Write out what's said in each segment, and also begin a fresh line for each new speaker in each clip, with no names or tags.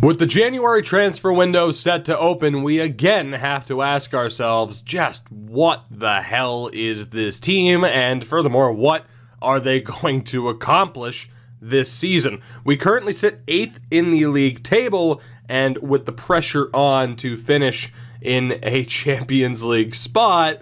With the January transfer window set to open, we again have to ask ourselves just what the hell is this team, and furthermore, what are they going to accomplish this season? We currently sit 8th in the league table, and with the pressure on to finish in a Champions League spot,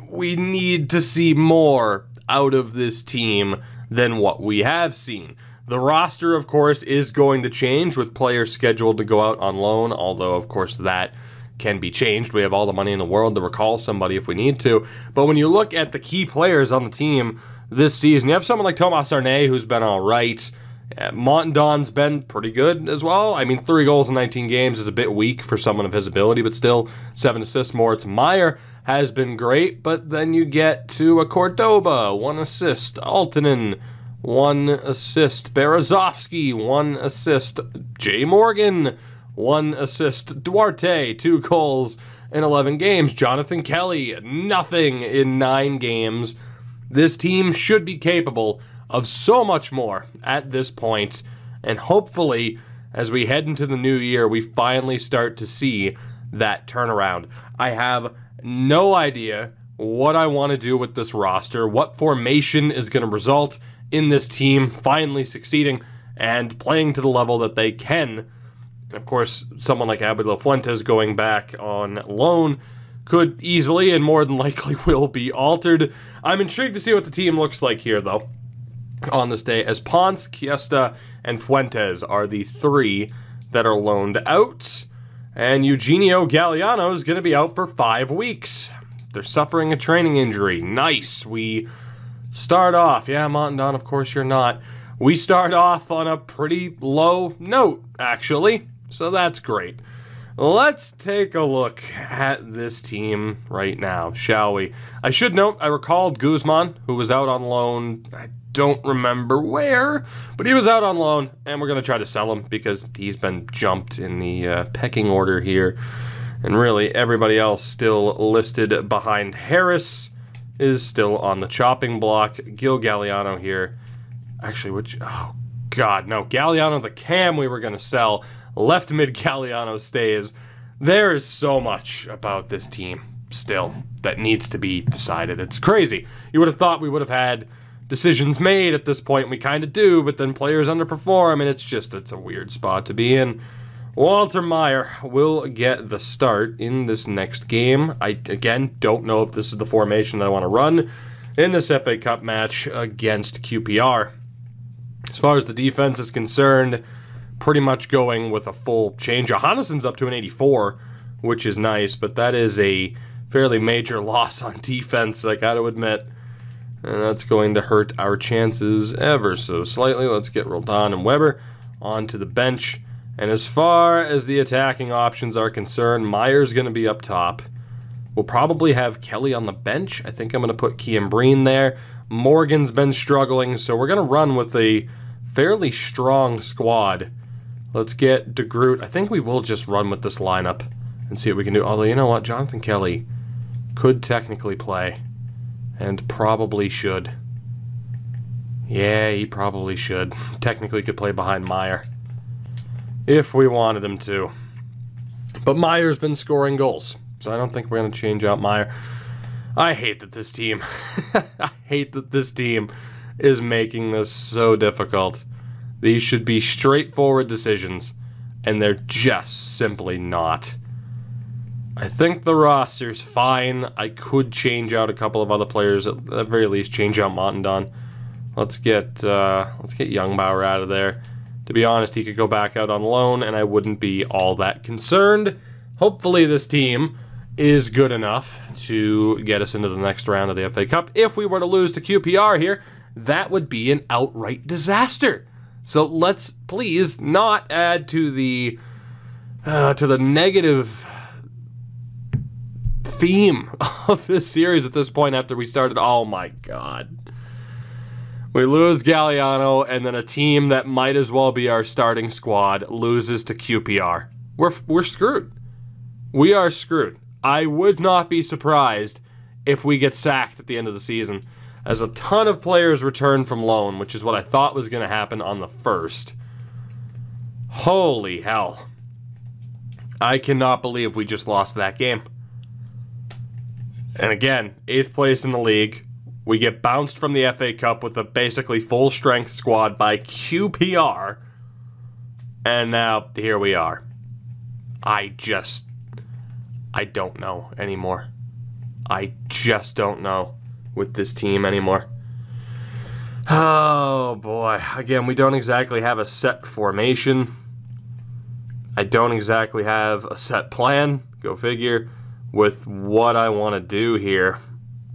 we need to see more out of this team than what we have seen. The roster, of course, is going to change with players scheduled to go out on loan, although, of course, that can be changed. We have all the money in the world to recall somebody if we need to. But when you look at the key players on the team this season, you have someone like Thomas Arnay, who's been all right. Montandon's been pretty good as well. I mean, 3 goals in 19 games is a bit weak for someone of his ability, but still 7 assists. Moritz Meyer has been great, but then you get to a Cordoba, 1 assist. Altonen, 1 assist. Berezovsky, 1 assist. Jay Morgan, 1 assist. Duarte, 2 goals in 11 games. Jonathan Kelly, nothing in 9 games. This team should be capable of so much more at this point, and hopefully, as we head into the new year, we finally start to see that turnaround. I have no idea what I want to do with this roster, what formation is going to result in this team finally succeeding and playing to the level that they can. And of course, someone like Abel Fuentes going back on loan could easily and more than likely will be altered. I'm intrigued to see what the team looks like here, though, on this day, as Ponce, Cuesta, and Fuentes are the 3 that are loaned out. And Eugenio Galliano is going to be out for 5 weeks. They're suffering a training injury. Nice. We start off, yeah, Montandon, of course you're not. We start off on a pretty low note, actually, so that's great. Let's take a look at this team right now, shall we? I should note, I recalled Guzman, who was out on loan. I don't remember where, but he was out on loan, and we're going to try to sell him because he's been jumped in the pecking order here. And really, everybody else still listed behind Harris is still on the chopping block. Gil Galliano here. Actually, oh, God, no. Galliano, the cam we were going to sell. Left mid Galliano stays. There is so much about this team still that needs to be decided. It's crazy. You would have thought we would have had decisions made at this point. We kind of do, but then players underperform, and it's a weird spot to be in. Walter Meyer will get the start in this next game. I, again, don't know if this is the formation that I want to run in this FA Cup match against QPR. As far as the defense is concerned, pretty much going with a full change. Johannessen's up to an 84, which is nice, but that is a fairly major loss on defense, I gotta admit. And that's going to hurt our chances ever so slightly. Let's get Roldan and Weber onto the bench. And as far as the attacking options are concerned, Meyer's going to be up top. We'll probably have Kelly on the bench. I think I'm going to put Kian Breen there. Morgan's been struggling, so we're going to run with a fairly strong squad. Let's get De Groot. I think we will just run with this lineup and see what we can do. Although, you know what? Jonathan Kelly could technically play. And probably should. Yeah, he probably should. Technically could play behind Meyer, if we wanted him to. But Meyer's been scoring goals, so I don't think we're going to change out Meyer. I hate that this team... I hate that this team is making this so difficult. These should be straightforward decisions, and they're just simply not. I think the roster's fine. I could change out a couple of other players, at the very least change out Montandon. Let's get Youngbauer out of there. To be honest, he could go back out on loan, and I wouldn't be all that concerned. Hopefully this team is good enough to get us into the next round of the FA Cup. If we were to lose to QPR here, that would be an outright disaster. So let's please not add to the negative theme of this series at this point after we started. Oh my God. We lose Galliano, and then a team that might as well be our starting squad loses to QPR. We're screwed. We are screwed. I would not be surprised if we get sacked at the end of the season, as a ton of players return from loan, which is what I thought was going to happen on the 1st. Holy hell. I cannot believe we just lost that game. And again, 8th place in the league. We get bounced from the FA Cup with a basically full-strength squad by QPR. And now, here we are. I don't know anymore. I just don't know with this team anymore. Oh, boy. Again, we don't exactly have a set formation. I don't exactly have a set plan, go figure, with what I want to do here.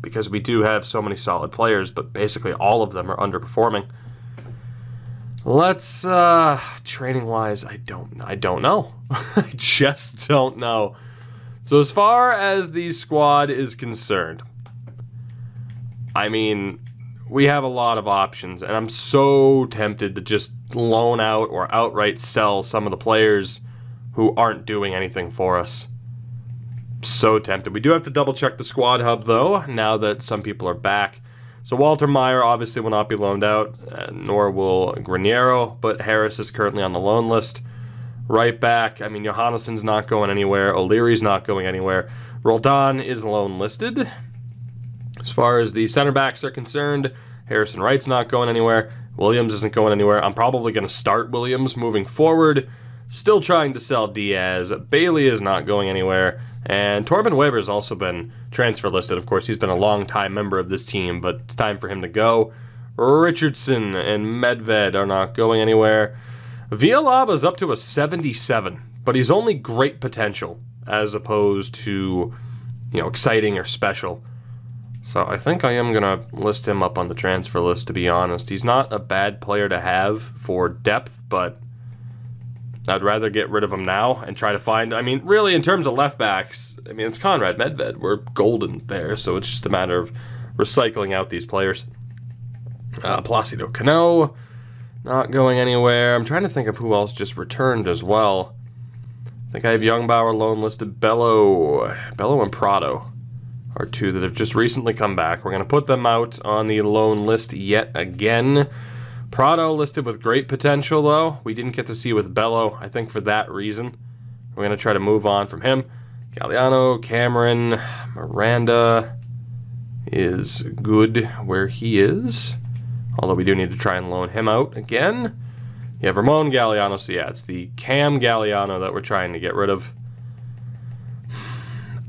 Because we do have so many solid players, but basically all of them are underperforming. Let's, training-wise, I don't know. I just don't know. So as far as the squad is concerned, I mean, we have a lot of options, and I'm so tempted to just loan out or outright sell some of the players who aren't doing anything for us. So tempted. We do have to double check the squad hub though, now that some people are back. So Walter Meyer obviously will not be loaned out, nor will Graniero, but Harris is currently on the loan list. Right back, I mean, Johannesson's not going anywhere, O'Leary's not going anywhere. Roldan is loan listed. As far as the center backs are concerned, Harrison Wright's not going anywhere. Williams isn't going anywhere. I'm probably going to start Williams moving forward. Still trying to sell Diaz. Bailey is not going anywhere. And Torben Weber's also been transfer listed. Of course, he's been a long-time member of this team, but it's time for him to go. Richardson and Medved are not going anywhere. Villalba's up to a 77, but he's only great potential as opposed to, you know, exciting or special. So I think I am going to list him up on the transfer list, to be honest. He's not a bad player to have for depth, but I'd rather get rid of him now and try to find, I mean, really, in terms of left backs, I mean, it's Conrad Medved. We're golden there, so it's just a matter of recycling out these players. Placido Cano, not going anywhere. I'm trying to think of who else just returned as well. I think I have Youngbauer loan listed. Bello and Prado are two that have just recently come back. We're going to put them out on the loan list yet again. Prado listed with great potential, though. We didn't get to see with Bello, I think for that reason. We're going to try to move on from him. Galliano, Cameron, Miranda is good where he is. Although we do need to try and loan him out again. You have Ramon Galliano, so yeah, it's the Cam Galliano that we're trying to get rid of.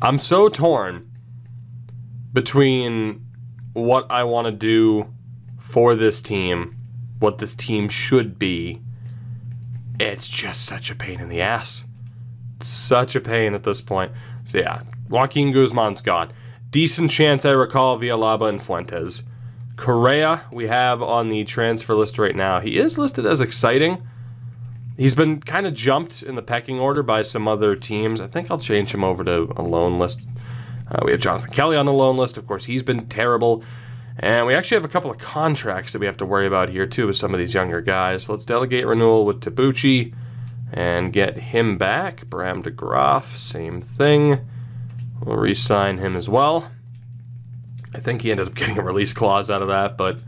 I'm so torn between what I want to do for this team, what this team should be. It's just such a pain in the ass. Such a pain at this point. So yeah, Joaquin Guzman's gone. Decent chance I recall Villalba and Fuentes. Correa we have on the transfer list right now. He is listed as exciting. He's been kind of jumped in the pecking order by some other teams. I think I'll change him over to a loan list. We have Jonathan Kelly on the loan list. Of course, he's been terrible. And we actually have a couple of contracts that we have to worry about here, too, with some of these younger guys. So let's delegate renewal with Tabucci and get him back. Bram de Graaf, same thing. We'll re-sign him as well. I think he ended up getting a release clause out of that, but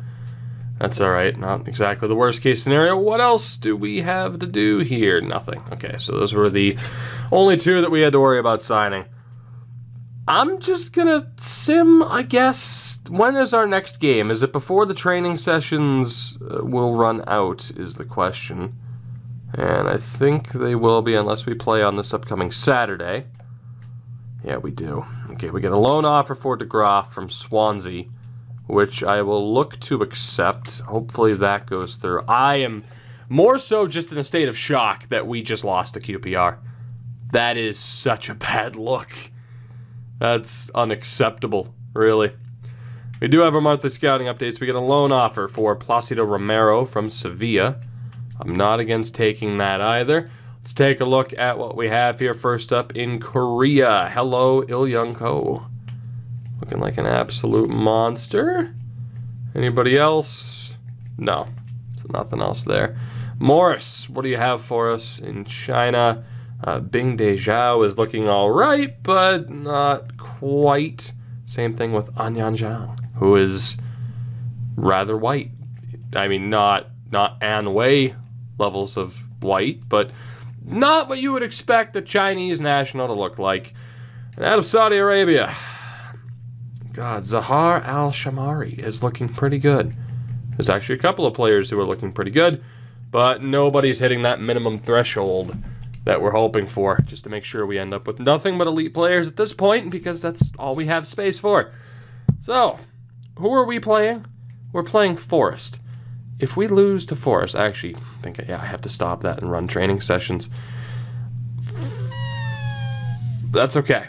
that's all right. Not exactly the worst case scenario. What else do we have to do here? Nothing. Okay, so those were the only two that we had to worry about signing. I'm just gonna sim, I guess. When is our next game? Is it before the training sessions will run out, is the question. And I think they will be unless we play on this upcoming Saturday. Yeah, we do. Okay, we get a loan offer for de Graaf from Swansea, which I will look to accept. Hopefully that goes through. I am more so just in a state of shock that we just lost to QPR. That is such a bad look. That's unacceptable, really. We do have our monthly scouting updates. We get a loan offer for Placido Romero from Sevilla. I'm not against taking that either. Let's take a look at what we have here. First up in Korea. Hello, Il Young-ko. Looking like an absolute monster. Anybody else? No. So nothing else there. Morris, what do you have for us in China? Bing De Zhao is looking all right, but not quite. Same thing with An Yanjiang, who is rather white. I mean, not An Wei levels of white, but not what you would expect a Chinese national to look like. And out of Saudi Arabia, God, Zahar Al-Shamari is looking pretty good. There's actually a couple of players who are looking pretty good, but nobody's hitting that minimum threshold that we're hoping for, just to make sure we end up with nothing but elite players at this point, because that's all we have space for. So, who are we playing? We're playing Forest. If we lose to Forest, I actually think, yeah, I have to stop that and run training sessions. That's okay.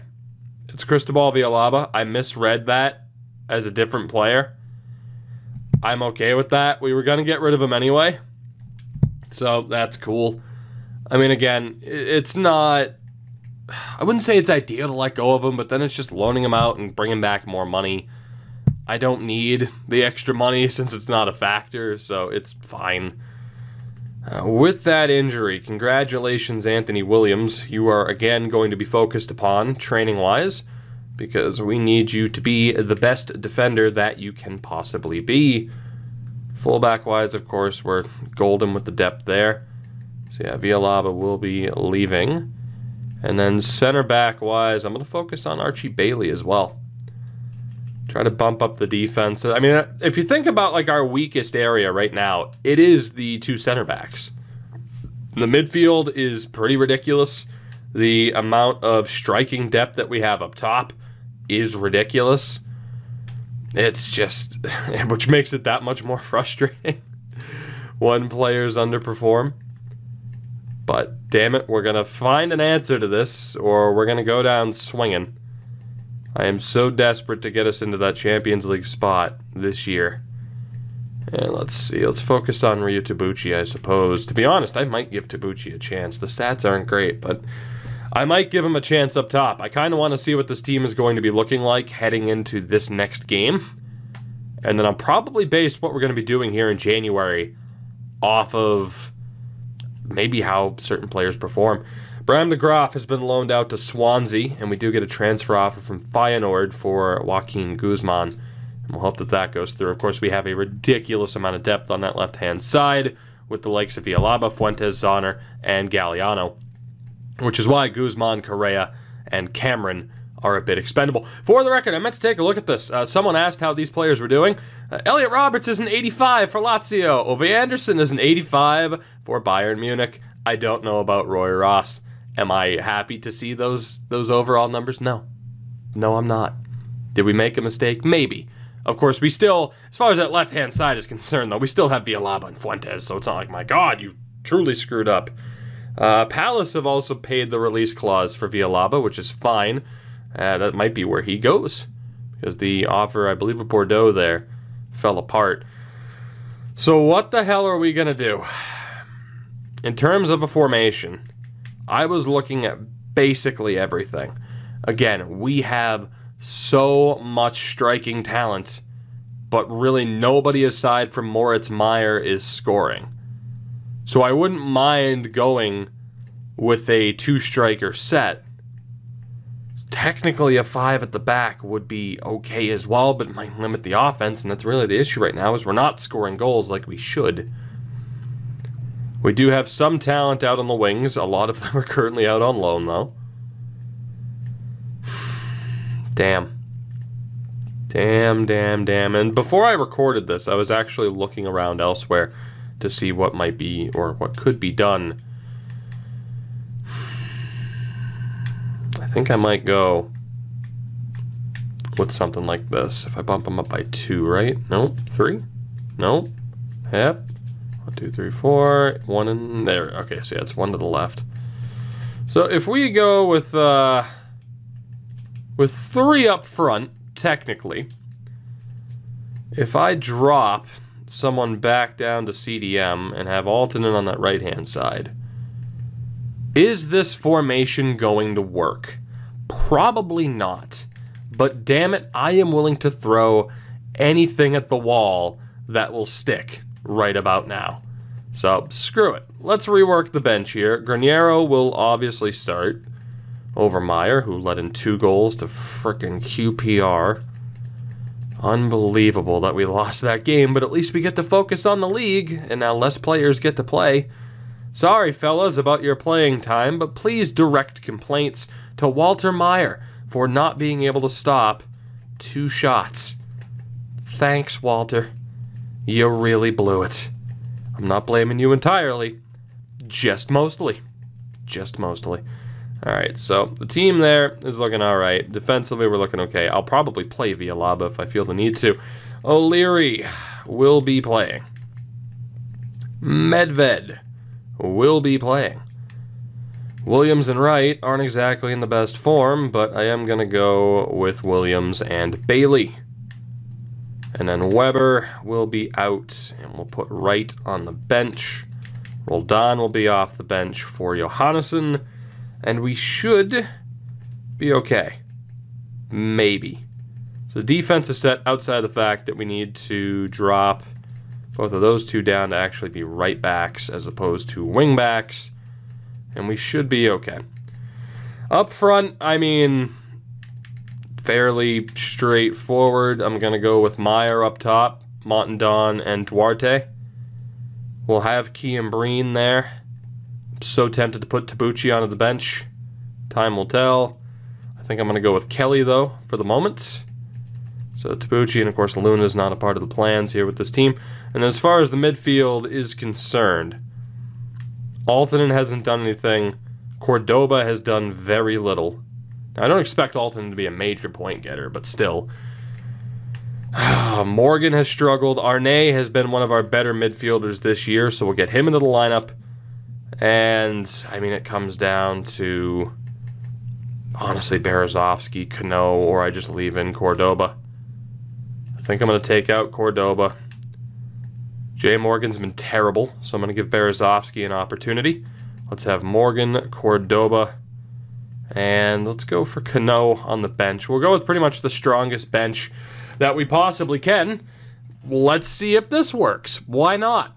It's Cristobal Villalaba. I misread that as a different player. I'm okay with that. We were going to get rid of him anyway, so that's cool. I mean, again, it's not... I wouldn't say it's ideal to let go of him, but then it's just loaning him out and bringing back more money. I don't need the extra money since it's not a factor, so it's fine. With that injury, congratulations, Anthony Williams. You are again going to be focused upon training-wise, because we need you to be the best defender that you can possibly be. Fullback-wise, of course, we're golden with the depth there. So yeah, Villalaba will be leaving. And then center-back-wise, I'm going to focus on Archie Bailey as well. Try to bump up the defense. I mean, if you think about like our weakest area right now, it is the two center backs. The midfield is pretty ridiculous. The amount of striking depth that we have up top is ridiculous. It's just, which makes it that much more frustrating when players underperform. But damn it, we're going to find an answer to this, or we're going to go down swinging. I am so desperate to get us into that Champions League spot this year. And let's see, let's focus on Ryu Tabuchi, I suppose. To be honest, I might give Tabuchi a chance. The stats aren't great, but I might give him a chance up top. I kind of want to see what this team is going to be looking like heading into this next game. And then I'll probably base what we're going to be doing here in January off of maybe how certain players perform. Bram de Graaf has been loaned out to Swansea, and we do get a transfer offer from Feyenoord for Joaquin Guzman. And we'll hope that that goes through. Of course, we have a ridiculous amount of depth on that left-hand side with the likes of Villalaba, Fuentes, Zonner, and Galliano, which is why Guzman, Correa, and Cameron are a bit expendable. For the record, I meant to take a look at this. Someone asked how these players were doing. Elliot Roberts is an 85 for Lazio. Ove Anderson is an 85 for Bayern Munich. I don't know about Roy Ross. Am I happy to see those overall numbers? No. No, I'm not. Did we make a mistake? Maybe. Of course, we still, as far as that left-hand side is concerned, though, we still have Villalaba and Fuentes, so it's not like, my God, you truly screwed up. Palace have also paid the release clause for Villalaba, which is fine. That might be where he goes, because the offer, I believe, of Bordeaux there fell apart. So what the hell are we going to do? In terms of a formation, I was looking at basically everything. Again, we have so much striking talent, but really nobody aside from Moritz Meyer is scoring. So I wouldn't mind going with a two-striker set. Technically, a 5 at the back would be okay as well, but it might limit the offense, and that's really the issue right now, is we're not scoring goals like we should. We do have some talent out on the wings. A lot of them are currently out on loan, though. Damn. Damn. And before I recorded this, I was actually looking around elsewhere to see what might be, or what could be done. I think I might go with something like this. If I bump them up by 2, right? Nope. 3? Nope. Yep. 1, 2, 3, 4. 1 in there. Okay, so yeah, it's 1 to the left. So if we go with 3 up front, technically, if I drop someone back down to CDM and have Altonen on that right-hand side, is this formation going to work? Probably not. But damn it, I am willing to throw anything at the wall that will stick right about now. So, screw it. Let's rework the bench here. Graniero will obviously start over Meyer, who let in 2 goals to frickin' QPR. Unbelievable that we lost that game, but at least we get to focus on the league, and now less players get to play. Sorry, fellas, about your playing time, but please direct complaints to Walter Meyer for not being able to stop 2 shots. Thanks, Walter. You really blew it. I'm not blaming you entirely. Just mostly. Just mostly. Alright, so the team there is looking alright. Defensively, we're looking okay. I'll probably play Villalaba if I feel the need to. O'Leary will be playing. Medved will be playing. Williams and Wright aren't exactly in the best form, but I am going to go with Williams and Bailey. And then Weber will be out, and we'll put Wright on the bench. Roldan will be off the bench for Johannesson, and we should be okay. Maybe. So the defense is set outside the fact that we need to drop both of those 2 down to actually be right backs as opposed to wing backs, and we should be okay. Up front, I mean, fairly straightforward. I'm going to go with Meyer up top, Montandon, and Duarte. We'll have Kean Breen there. I'm so tempted to put Tabucci onto the bench. Time will tell. I think I'm going to go with Kelly, though, for the moment. So Tabucci and, of course, Luna is not a part of the plans here with this team. And as far as the midfield is concerned, Altonen hasn't done anything. Cordoba has done very little. Now, I don't expect Altonen to be a major point getter, but still. Morgan has struggled. Arne has been one of our better midfielders this year, so we'll get him into the lineup. And, I mean, it comes down to, honestly, Berezovsky, Cano, or I just leave in Cordoba. I think I'm going to take out Cordoba. Jay Morgan's been terrible, so I'm going to give Berezovsky an opportunity. Let's have Morgan, Cordoba, and let's go for Cano on the bench. We'll go with pretty much the strongest bench that we possibly can. Let's see if this works. Why not?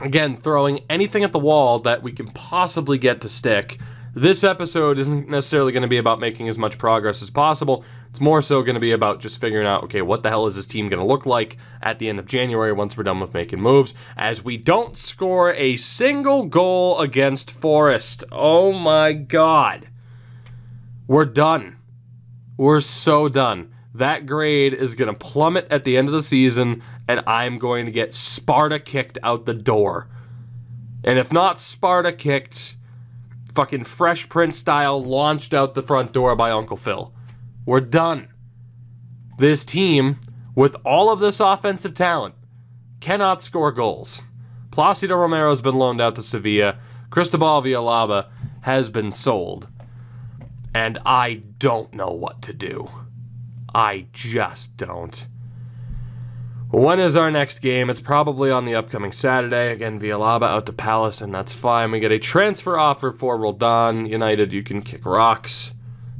Again, throwing anything at the wall that we can possibly get to stick. This episode isn't necessarily going to be about making as much progress as possible. It's more so going to be about just figuring out, okay, what the hell is this team going to look like at the end of January once we're done with making moves, as we don't score a single goal against Forest. Oh my god. We're done. We're so done. That grade is going to plummet at the end of the season, and I'm going to get Sparta kicked out the door. And if not Sparta kicked, fucking Fresh Prince style launched out the front door by Uncle Phil. We're done. This team, with all of this offensive talent, cannot score goals. Placido Romero's been loaned out to Sevilla. Cristobal Villalaba has been sold. And I don't know what to do. I just don't. When is our next game? It's probably on the upcoming Saturday. Again, Villalaba out to Palace, and that's fine. We get a transfer offer for Roldan. United, you can kick rocks.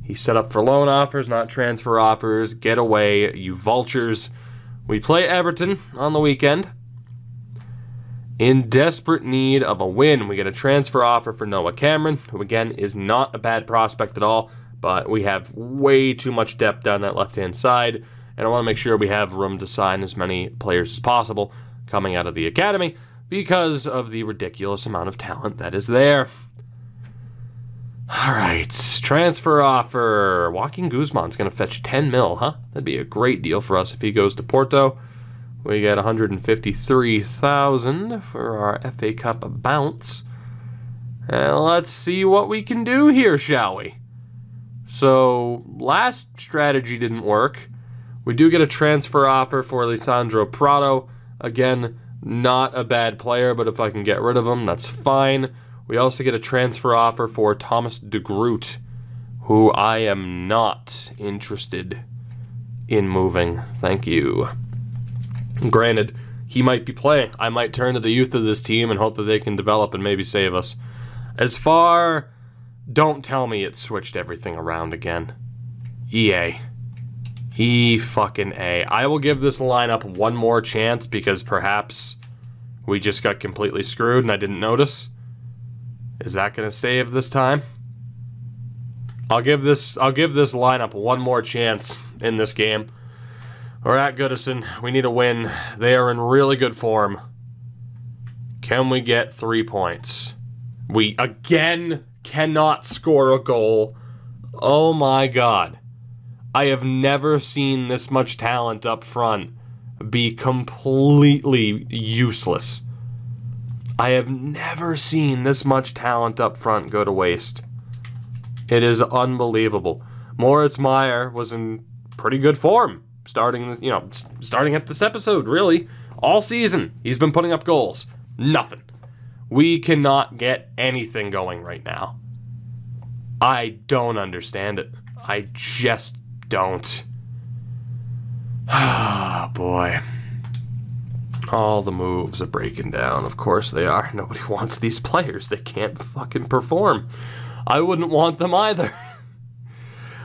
He's set up for loan offers, not transfer offers. Get away, you vultures. We play Everton on the weekend. In desperate need of a win, we get a transfer offer for Noah Cameron, who again is not a bad prospect at all, but we have way too much depth down that left-hand side, and I want to make sure we have room to sign as many players as possible coming out of the academy because of the ridiculous amount of talent that is there. Alright, transfer offer. Joaquin Guzman's going to fetch 10 mil, huh? That'd be a great deal for us if he goes to Porto. We get 153,000 for our FA Cup bounce. And let's see what we can do here, shall we? So, last strategy didn't work. We do get a transfer offer for Lisandro Prado. Again, not a bad player, but if I can get rid of him, that's fine. We also get a transfer offer for Thomas de Groot, who I am not interested in moving. Thank you. Granted, he might be playing. I might turn to the youth of this team and hope that they can develop and maybe save us. As far, don't tell me it switched everything around again. EA. E-fucking-A. I will give this lineup one more chance because perhaps we just got completely screwed and I didn't notice. Is that going to save this time? I'll give this lineup one more chance in this game. We're at Goodison. We need a win. They are in really good form. Can we get 3 points? We again cannot score a goal. Oh my god. I have never seen this much talent up front be completely useless. I have never seen this much talent up front go to waste. It is unbelievable. Moritz Meyer was in pretty good form starting at this episode, really. All season, he's been putting up goals. Nothing. We cannot get anything going right now. I don't understand it. I just don't. Ah, boy. All the moves are breaking down. Of course they are. Nobody wants these players. They can't fucking perform. I wouldn't want them either.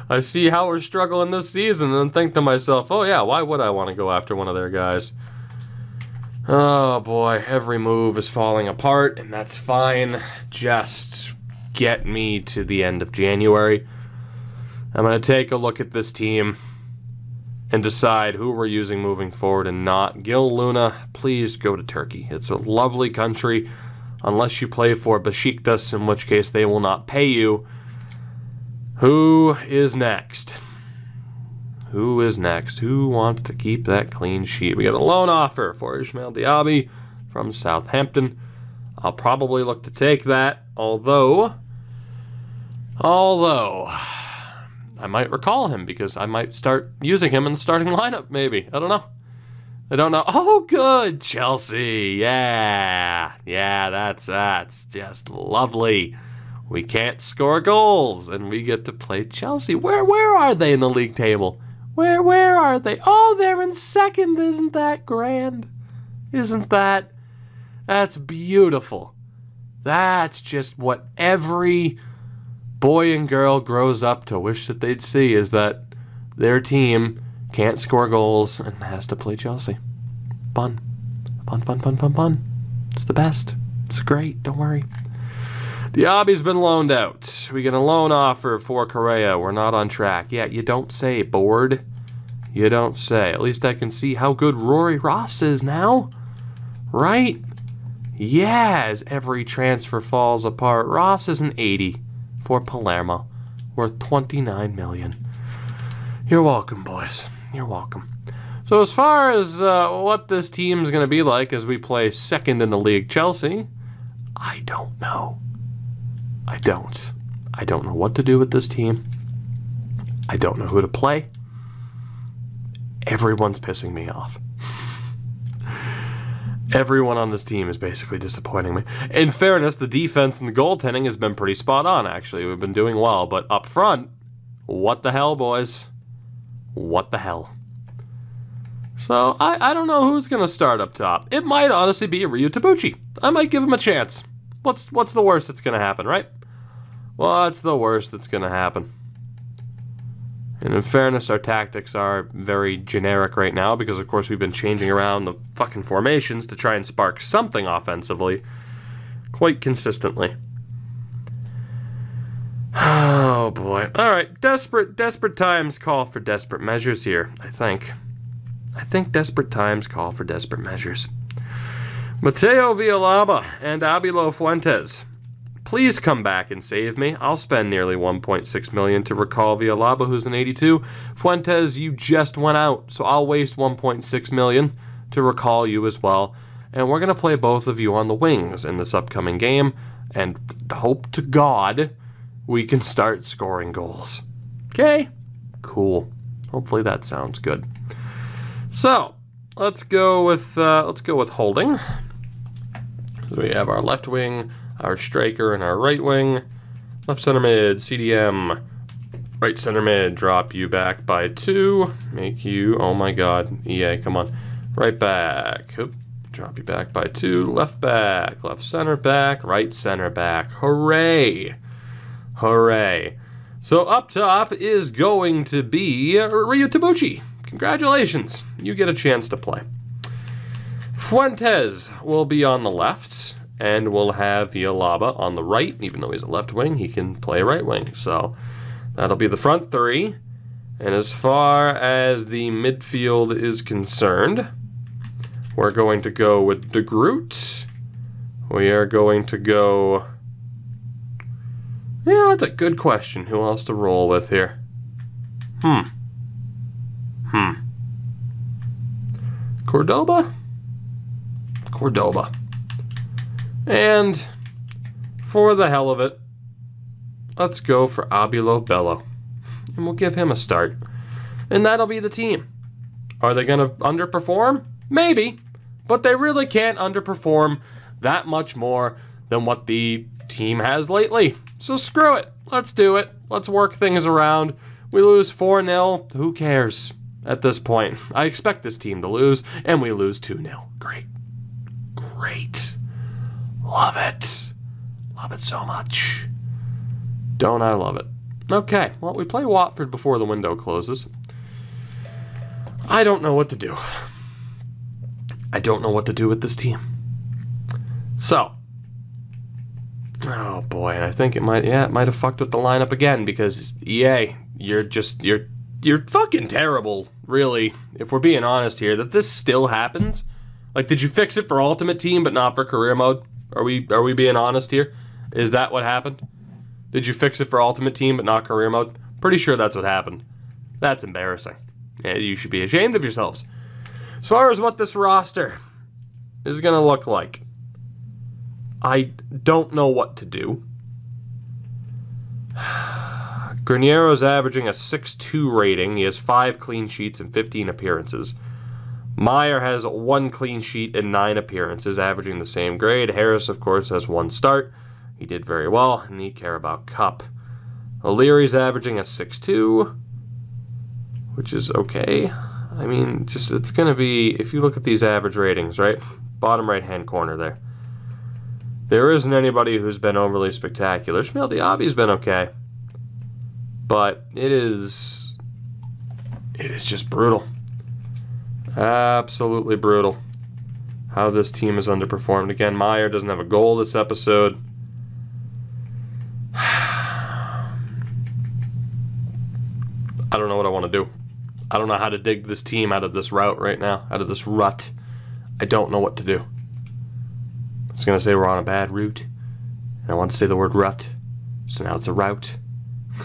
I see how we're struggling this season and think to myself, oh yeah, why would I want to go after one of their guys? Oh boy, every move is falling apart, and that's fine. Just get me to the end of January. I'm going to take a look at this team and decide who we're using moving forward and not. Gil Luna, please go to Turkey. It's a lovely country, unless you play for Besiktas, in which case they will not pay you. Who is next? Who is next? Who wants to keep that clean sheet? We got a loan offer for Ismail Diaby from Southampton. I'll probably look to take that, although I might recall him because I might start using him in the starting lineup, maybe. I don't know. Oh, good, Chelsea. Yeah, that's just lovely. We can't score goals, and we get to play Chelsea. Where are they in the league table? Where are they? Oh, they're in second. Isn't that grand? Isn't that? That's beautiful. That's just what every boy and girl grows up to wish that they'd see, is that their team can't score goals and has to play Chelsea. Fun. It's the best. It's great. Don't worry. Diaby's been loaned out. We get a loan offer for Correa. We're not on track. Yeah, you don't say, board. You don't say. At least I can see how good Rory Ross is now. Right? Yeah, as every transfer falls apart. Ross is an 80 for Palermo, worth $29 million. You're welcome, boys. You're welcome. So as far as what this team's going to be like as we play second in the league, Chelsea, I don't know. I don't know what to do with this team. I don't know who to play. Everyone's pissing me off. Everyone on this team is basically disappointing me. In fairness, the defense and the goaltending has been pretty spot on, actually. We've been doing well, but up front, what the hell, boys? What the hell? So, I don't know who's going to start up top. It might honestly be Ryu Tabuchi. I might give him a chance. What's the worst that's going to happen, right? What's the worst that's going to happen? And in fairness, our tactics are very generic right now because, of course, we've been changing around the fucking formations to try and spark something offensively quite consistently. Oh, boy. All right, desperate times call for desperate measures here, I think. I think desperate times call for desperate measures. Mateo Villalba and Abilo Fuentes. Please come back and save me. I'll spend nearly $1.6 million to recall Villalba, who's an 82. Fuentes, you just went out, so I'll waste $1.6 million to recall you as well. And we're going to play both of you on the wings in this upcoming game, and hope to God we can start scoring goals. Okay? Cool. Hopefully that sounds good. So, let's go with holding. So we have our left wing, our striker, and our right wing. Left center mid, CDM. Right center mid, drop you back by 2. Make you, oh my god, EA, come on. Right back, oop, drop you back by 2. Left back, left center back, right center back. Hooray! Hooray. So up top is going to be Ryu Tabuchi. Congratulations, you get a chance to play. Fuentes will be on the left, and we'll have Villalba on the right. Even though he's a left wing, he can play right wing. So that'll be the front three. And as far as the midfield is concerned, we're going to go with De Groot. We are going to go Yeah, that's a good question. Who else to roll with here? Cordoba? Cordoba. And for the hell of it, let's go for Abuelo Bello. And we'll give him a start. And that'll be the team. Are they going to underperform? Maybe. But they really can't underperform that much more than what the team has lately. So screw it. Let's do it. Let's work things around. We lose 4-0. Who cares at this point? I expect this team to lose, and we lose 2-0. Great. Great. Love it. Love it so much. Don't I love it? Okay, well, we play Watford before the window closes. I don't know what to do. I don't know what to do with this team. So, oh boy, and I think it might have fucked with the lineup again because EA, you're fucking terrible, really, if we're being honest here, that this still happens. Like, did you fix it for Ultimate Team but not for Career Mode? Are we being honest here? Is that what happened? Did you fix it for Ultimate Team but not Career Mode? Pretty sure that's what happened. That's embarrassing. Yeah, you should be ashamed of yourselves. As far as what this roster is going to look like, I don't know what to do. Graniero's averaging a 6.2 rating. He has 5 clean sheets and 15 appearances. Meyer has 1 clean sheet and 9 appearances, averaging the same grade. Harris, of course, has 1 start. He did very well in the Carabao Cup. O'Leary's averaging a 6.2, which is okay. I mean, just it's going to be, if you look at these average ratings, right? Bottom right-hand corner there. There isn't anybody who's been overly spectacular. Shmuel Diaby's been okay. But it is just brutal. Absolutely brutal how this team has underperformed. Again, Meyer doesn't have a goal this episode. I don't know what I want to do. I don't know how to dig this team out of this route right now, out of this rut. I don't know what to do. I was going to say we're on a bad route, and I want to say the word rut, so now it's a route.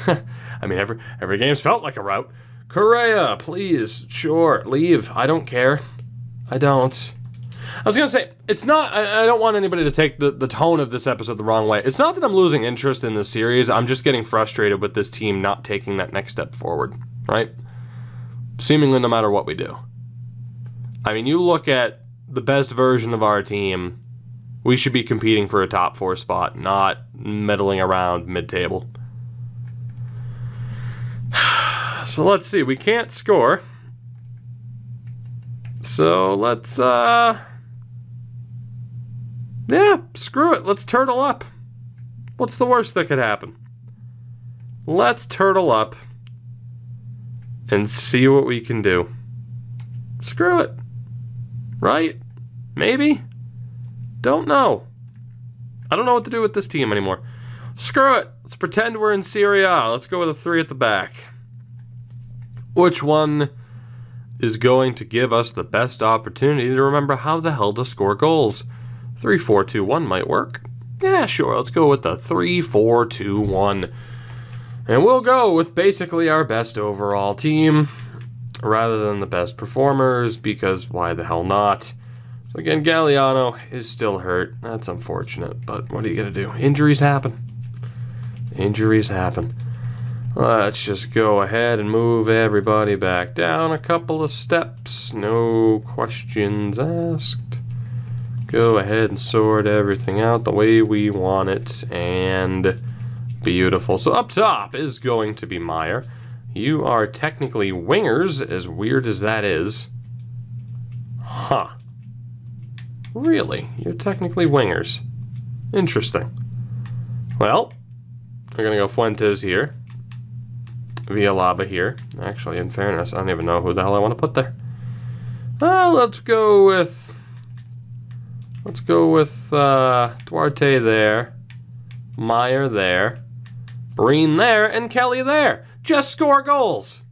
I mean, every game's felt like a route. Correa, please, sure, leave. I don't care. I don't. I was going to say, it's not, I don't want anybody to take the tone of this episode the wrong way. It's not that I'm losing interest in the series. I'm just getting frustrated with this team not taking that next step forward, right? Seemingly no matter what we do. I mean, you look at the best version of our team, we should be competing for a top 4 spot, not meddling around mid-table. So let's see, we can't score. So let's, yeah, screw it. Let's turtle up. What's the worst that could happen? Let's turtle up and see what we can do. Screw it. Right? Maybe? Don't know. I don't know what to do with this team anymore. Screw it. Let's pretend we're in Serie A. Let's go with a 3 at the back. Which one is going to give us the best opportunity to remember how the hell to score goals? 3-4-2-1 might work. Yeah, sure. Let's go with the 3-4-2-1. And we'll go with basically our best overall team rather than the best performers, because why the hell not? So again, Galliano is still hurt. That's unfortunate, but what are you going to do? Injuries happen. Injuries happen. Let's just go ahead and move everybody back down a couple of steps. No questions asked. Go ahead and sort everything out the way we want it, and beautiful. So up top is going to be Meyer. You are technically wingers, as weird as that is. Huh. Really? You're technically wingers. Interesting. Well, we're going to go Fuentes here. Villalaba here. Actually, in fairness, I don't even know who the hell I want to put there. Let's go with Duarte there, Meyer there, Breen there, and Kelly there. Just score goals.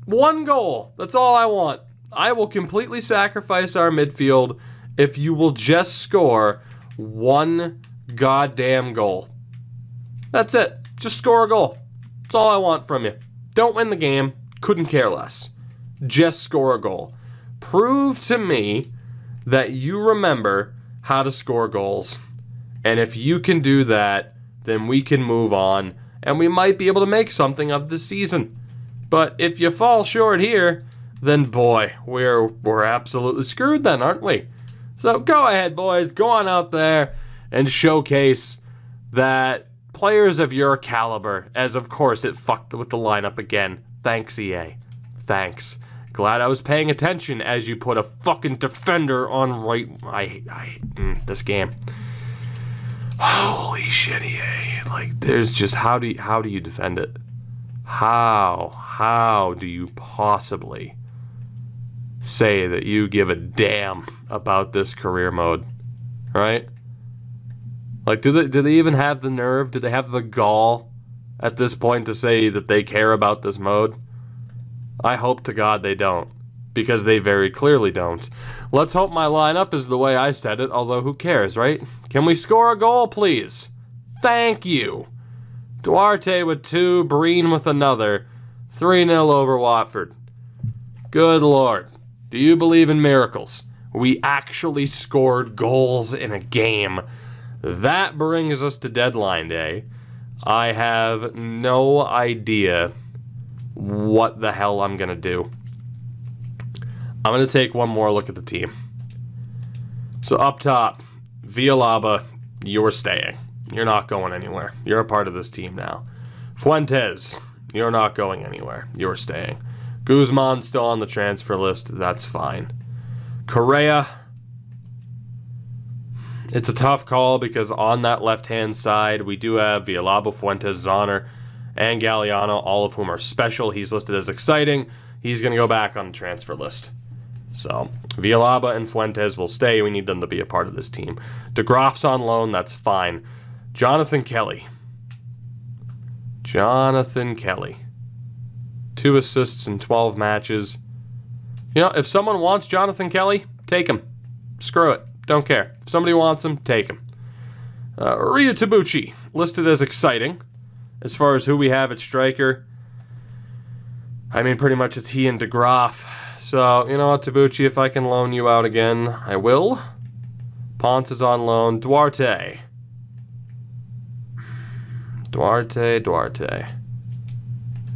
1 goal. That's all I want. I will completely sacrifice our midfield if you will just score 1 goddamn goal. That's it. Just score a goal. That's all I want from you. Don't win the game. Couldn't care less. Just score a goal. Prove to me that you remember how to score goals. And if you can do that, then we can move on. And we might be able to make something of this season. But if you fall short here, then boy, we're absolutely screwed then, aren't we? So go ahead, boys. Go on out there and showcase that players of your caliber, as of course it fucked with the lineup again. Thanks, EA. Thanks. Glad I was paying attention as you put a fucking defender on right. I hate this game. Holy shit, EA. Like, there's just, how do you defend it? How do you possibly say that you give a damn about this career mode, right? Like, do they even have the nerve? Do they have the gall at this point to say that they care about this mode? I hope to God they don't, because they very clearly don't. Let's hope my lineup is the way I said it, although who cares, right? Can we score a goal, please? Thank you. Duarte with 2, Breen with another. 3-0 over Watford. Good Lord. Do you believe in miracles? We actually scored goals in a game. That brings us to deadline day. I have no idea what the hell I'm going to do. I'm going to take one more look at the team. So up top, Villalba, you're staying. You're not going anywhere. You're a part of this team now. Fuentes, you're not going anywhere. You're staying. Guzman still on the transfer list. That's fine. Correa, it's a tough call because on that left-hand side, we do have Villalba, Fuentes, Zahner, and Galliano, all of whom are special. He's listed as exciting. He's going to go back on the transfer list. So, Villalba and Fuentes will stay. We need them to be a part of this team. De Graaf's on loan. That's fine. Jonathan Kelly. 2 assists in 12 matches. You know, if someone wants Jonathan Kelly, take him. Screw it. Don't care. If somebody wants him, take him. Ryu Tabuchi, listed as exciting. As far as who we have at striker, I mean, pretty much it's he and De Graaf. So, you know what, Tabuchi, if I can loan you out again, I will. Ponce is on loan. Duarte.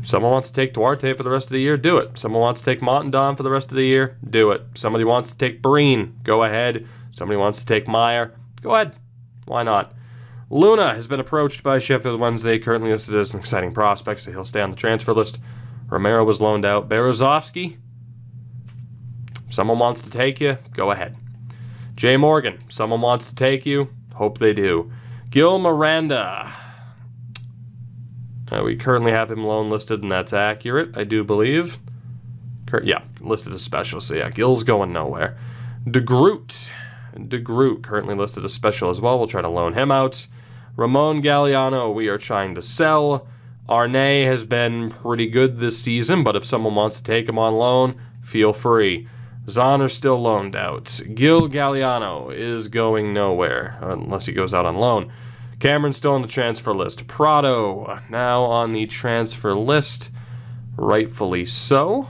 Someone wants to take Duarte for the rest of the year, do it. Someone wants to take Montandon for the rest of the year, do it. Somebody wants to take Breen, go ahead. Somebody wants to take Meyer, go ahead. Why not? Luna has been approached by Sheffield Wednesday, currently listed as an exciting prospect, so he'll stay on the transfer list. Romero was loaned out. Berezovsky, someone wants to take you, go ahead. Jay Morgan, someone wants to take you, hope they do. Gil Miranda, we currently have him loan listed, and that's accurate, I do believe. Yeah, listed as special, so yeah, Gil's going nowhere. De Groot, currently listed as special as well. We'll try to loan him out. Ramon Galliano, we are trying to sell. Arne has been pretty good this season, but if someone wants to take him on loan, feel free. Zahner's still loaned out. Gil Galliano is going nowhere, unless he goes out on loan. Cameron's still on the transfer list. Prado, now on the transfer list. Rightfully so.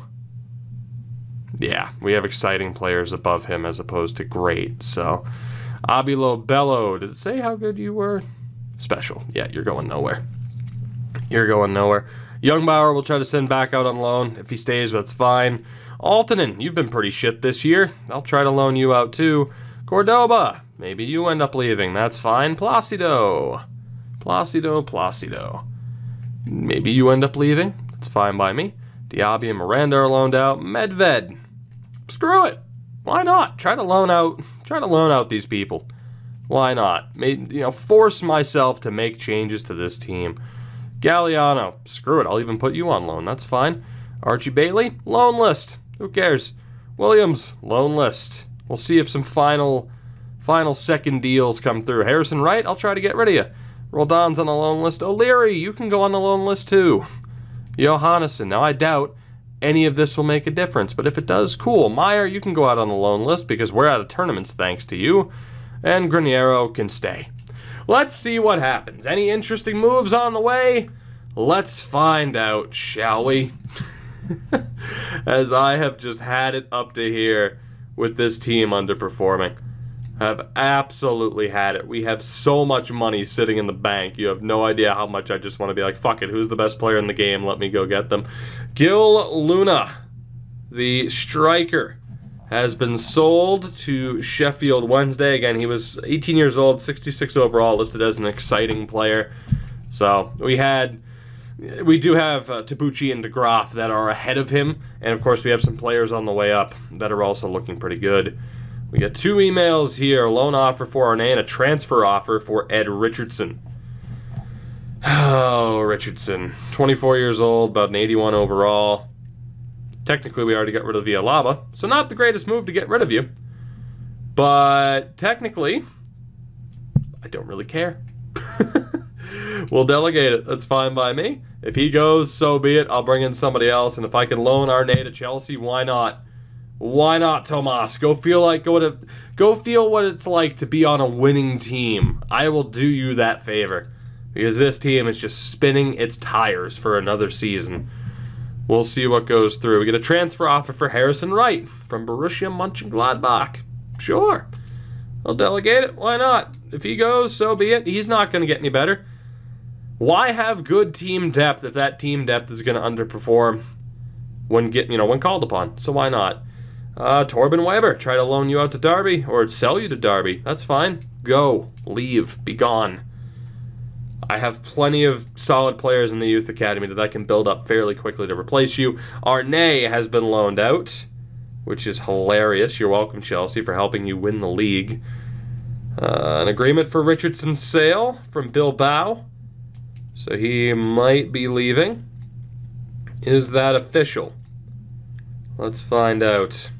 Yeah, we have exciting players above him as opposed to great. So, Abilo Bello, did it say how good you were? Special. Yeah, you're going nowhere. Youngbauer will try to send back out on loan. If he stays, that's fine. Altonen, you've been pretty shit this year. I'll try to loan you out too. Cordoba, maybe you end up leaving. That's fine. Placido. Maybe you end up leaving. That's fine by me. Diaby and Miranda are loaned out. Medved. Screw it. Why not? Try to loan out these people. Why not? Force myself to make changes to this team. Galliano. Screw it. I'll even put you on loan. That's fine. Archie Bailey. Loan list. Who cares? Williams. Loan list. We'll see if some final second deals come through. Harrison Wright. I'll try to get rid of you. Roldan's on the loan list. O'Leary. You can go on the loan list too. Johannesson. Now, I doubt any of this will make a difference, but if it does, cool. Meyer, you can go out on the loan list because we're out of tournaments thanks to you, and Graniero can stay. let's see what happens. Any interesting moves on the way? Let's find out, shall we? As I have just had it up to here with this team underperforming. I've absolutely had it. We have so much money sitting in the bank. You have no idea how much I just want to be like, fuck it, who's the best player in the game? Let me go get them. Gil Luna, the striker, has been sold to Sheffield Wednesday. Again, he was 18 years old, 66 overall, listed as an exciting player. So we do have Tabucci and De Graaf that are ahead of him, and of course we have some players on the way up that are also looking pretty good. We got 2 emails here, a loan offer for Arne and a transfer offer for Ed Richardson. Oh, Richardson, 24 years old, about an 81 overall. Technically, we already got rid of Villalaba, so not the greatest move to get rid of you. But technically, I don't really care. We'll delegate it. That's fine by me. If he goes, so be it. I'll bring in somebody else, and if I can loan Arne to Chelsea, why not? Why not, Tomas? Go feel what it's like to be on a winning team. I will do you that favor. Because this team is just spinning its tires for another season. We'll see what goes through. We get a transfer offer for Harrison Wright from Borussia Mönchengladbach. Sure. I'll delegate it. Why not? If he goes, so be it. He's not going to get any better. Why have good team depth if that team depth is going to underperform when called upon? So why not? Torben Weber, try to loan you out to Derby or sell you to Derby. That's fine. Go. Leave. Be gone. I have plenty of solid players in the youth academy that I can build up fairly quickly to replace you. Arne has been loaned out, which is hilarious. You're welcome, Chelsea, for helping you win the league. An agreement for Richardson's sale from Bilbao. So he might be leaving. Is that official? Let's find out.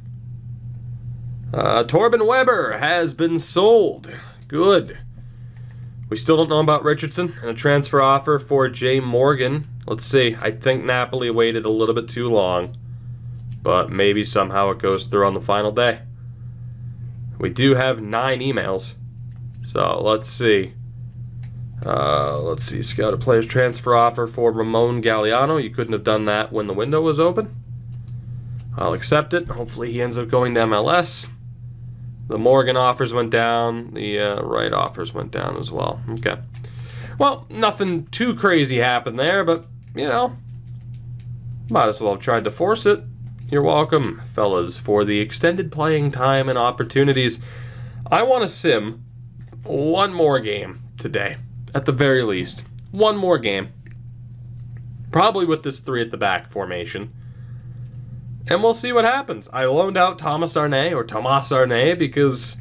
Torben Weber has been sold. Good. We still don't know about Richardson, and a transfer offer for Jay Morgan. Let's see. I think Napoli waited a little bit too long, but maybe somehow it goes through on the final day. We do have 9 emails, so let's see. Scout a player's transfer offer for Ramon Galliano. You couldn't have done that when the window was open. I'll accept it. Hopefully he ends up going to MLS. The Morgan offers went down. The Wright offers went down as well. Okay. Well, nothing too crazy happened there, but, might as well have tried to force it. You're welcome, fellas, for the extended playing time and opportunities. I want to sim one more game today, at the very least. One more game. Probably with this 3 at the back formation. And we'll see what happens. I loaned out Tomas Arne because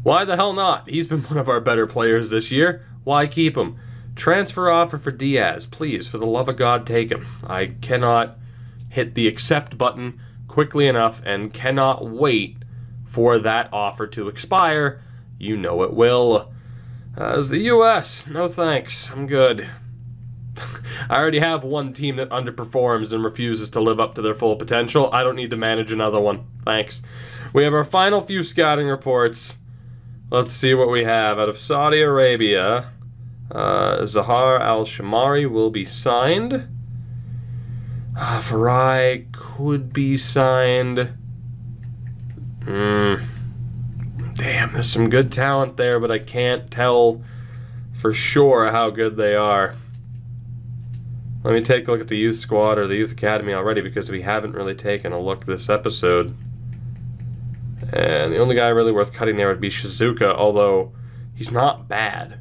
why the hell not? He's been one of our better players this year. Why keep him? Transfer offer for Diaz. Please, for the love of God, take him. I cannot hit the accept button quickly enough and cannot wait for that offer to expire. You know it will. As the U.S., no thanks. I'm good. I already have one team that underperforms and refuses to live up to their full potential. I don't need to manage another one. Thanks. We have our final few scouting reports. Let's see what we have. Out of Saudi Arabia, Zahar Al-Shamari will be signed. Farai could be signed. Damn, there's some good talent there, but I can't tell for sure how good they are. Let me take a look at the youth squad or the youth academy already because we haven't really taken a look this episode. And the only guy really worth cutting there would be Shizuka, although he's not bad.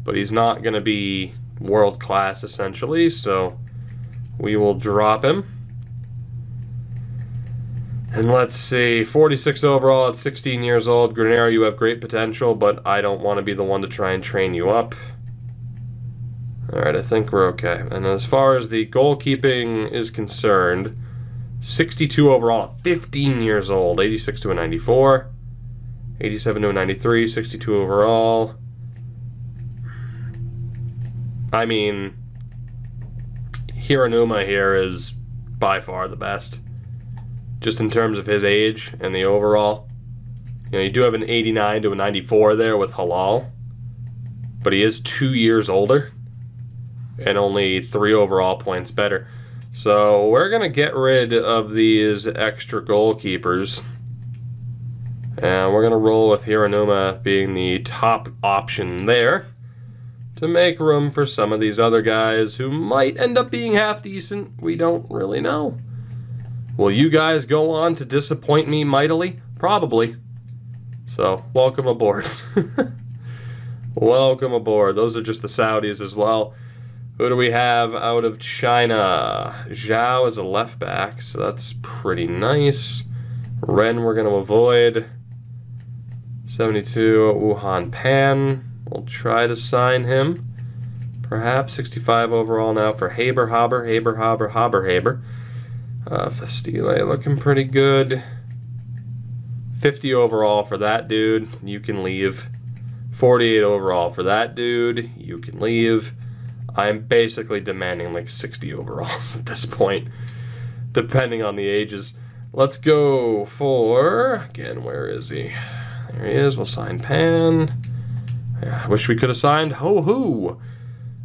But he's not going to be world class essentially, so we will drop him. And let's see, 46 overall at 16 years old. Granero, you have great potential, but I don't want to be the one to try and train you up. Alright, I think we're okay. And as far as the goalkeeping is concerned, 62 overall at 15 years old, 86 to a 94, 87 to a 93, 62 overall. I mean, Hiranuma here is by far the best, just in terms of his age and the overall. You do have an 89 to a 94 there with Halal, but he is 2 years older and only 3 overall points better. So we're going to get rid of these extra goalkeepers. And we're going to roll with Hiranuma being the top option there to make room for some of these other guys who might end up being half decent. We don't really know. Will you guys go on to disappoint me mightily? Probably. So, welcome aboard. Welcome aboard. Those are just the Saudis as well. Who do we have out of China? Zhao is a left back, so that's pretty nice. Ren we're going to avoid. 72, Wuhan Pan. We'll try to sign him. Perhaps 65 overall now for Haber. Festile looking pretty good. 50 overall for that dude. You can leave. 48 overall for that dude. You can leave. I'm basically demanding like 60 overalls at this point, depending on the ages. Let's go for, again, where is he? There he is. We'll sign Pan. I wish we could have signed Ho-Hoo.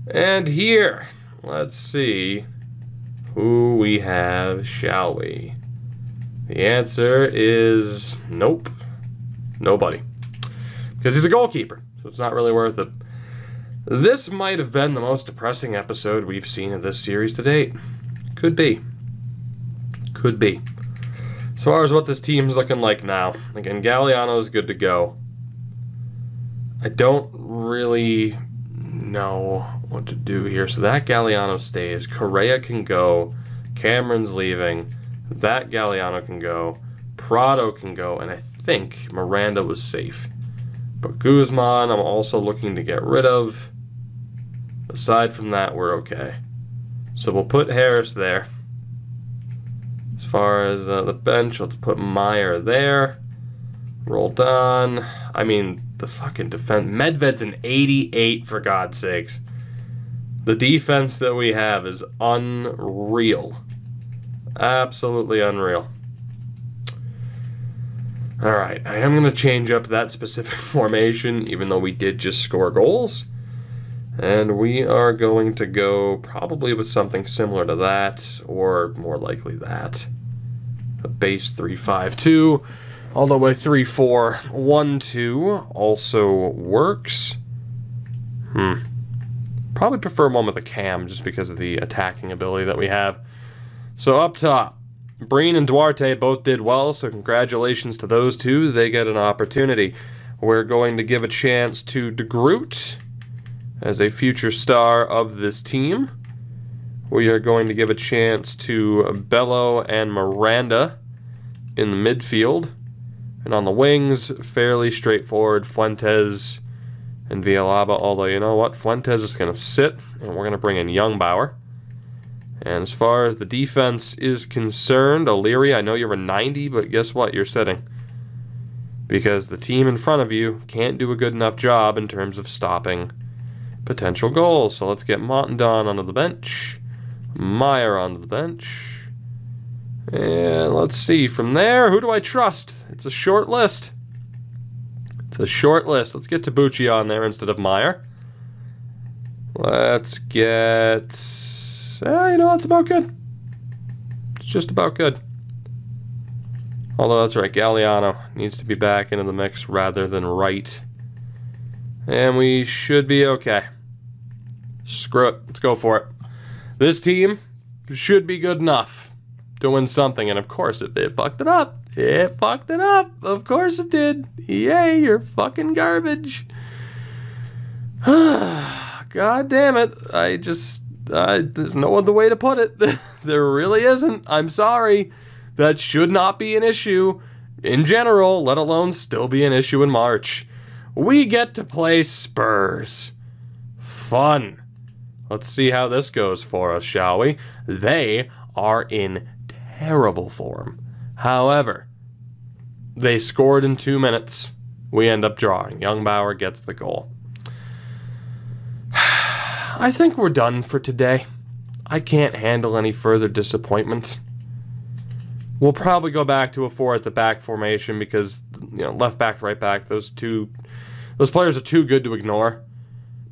And here, let's see who we have, shall we? The answer is nope. Nobody. Because he's a goalkeeper, so it's not really worth it. This might have been the most depressing episode we've seen of this series to date. Could be. Could be. As far as what this team's looking like now, again, Galliano is good to go. I don't really know what to do here. So that Galliano stays. Correa can go. Cameron's leaving. That Galliano can go. Prado can go. And I think Miranda was safe. But Guzman, I'm also looking to get rid of. Aside from that, we're okay. So we'll put Harris there. As far as the bench, let's put Meyer there. Roldan. I mean, the fucking defense. Medved's an 88, for God's sakes. The defense that we have is unreal. Absolutely unreal. Alright, I am going to change up that specific formation, even though we did just score goals. And we are going to go probably with something similar to that, or more likely that. A base 3-5-2, all the way 3-4-1-2 also works. Probably prefer one with a cam, just because of the attacking ability that we have. So up top, Breen and Duarte both did well, so congratulations to those two. They get an opportunity. We're going to give a chance to De Groot as a future star of this team. We are going to give a chance to Bello and Miranda in the midfield. And on the wings, fairly straightforward, Fuentes and Villalaba. Although, you know what? Fuentes is going to sit, and we're going to bring in Youngbauer. And as far as the defense is concerned, O'Leary, I know you're a 90, but guess what? You're sitting. Because the team in front of you can't do a good enough job in terms of stopping potential goals. So let's get Montandon onto the bench. Meyer onto the bench. And let's see. From there, who do I trust? It's a short list. It's a short list. Let's get Tabucci on there instead of Meyer. Let's get... you know, it's about good. It's just about good. Although, that's right, Galliano needs to be back into the mix rather than right. And we should be okay. Screw it. Let's go for it. This team should be good enough to win something. And, of course, it fucked it up. It fucked it up. Of course it did. Yay, you're fucking garbage. God damn it. There's no other way to put it. There really isn't. I'm sorry. That should not be an issue in general, let alone still be an issue in March. We get to play Spurs. Fun. Let's see how this goes for us, shall we? They are in terrible form. However, they scored in 2 minutes. We end up drawing. Youngbauer gets the goal. I think we're done for today. I can't handle any further disappointment. We'll probably go back to a 4 at the back formation because, you know, left back, right back, those players are too good to ignore.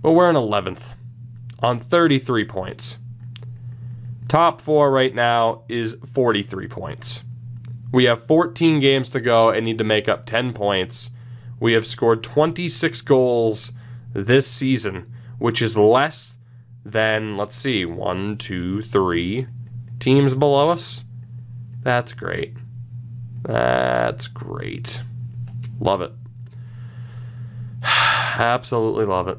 but we're in 11th on 33 points. Top 4 right now is 43 points. We have 14 games to go and need to make up 10 points. We have scored 26 goals this season, which is less than, let's see, 1, 2, 3 teams below us. That's great. That's great. Love it. Absolutely love it.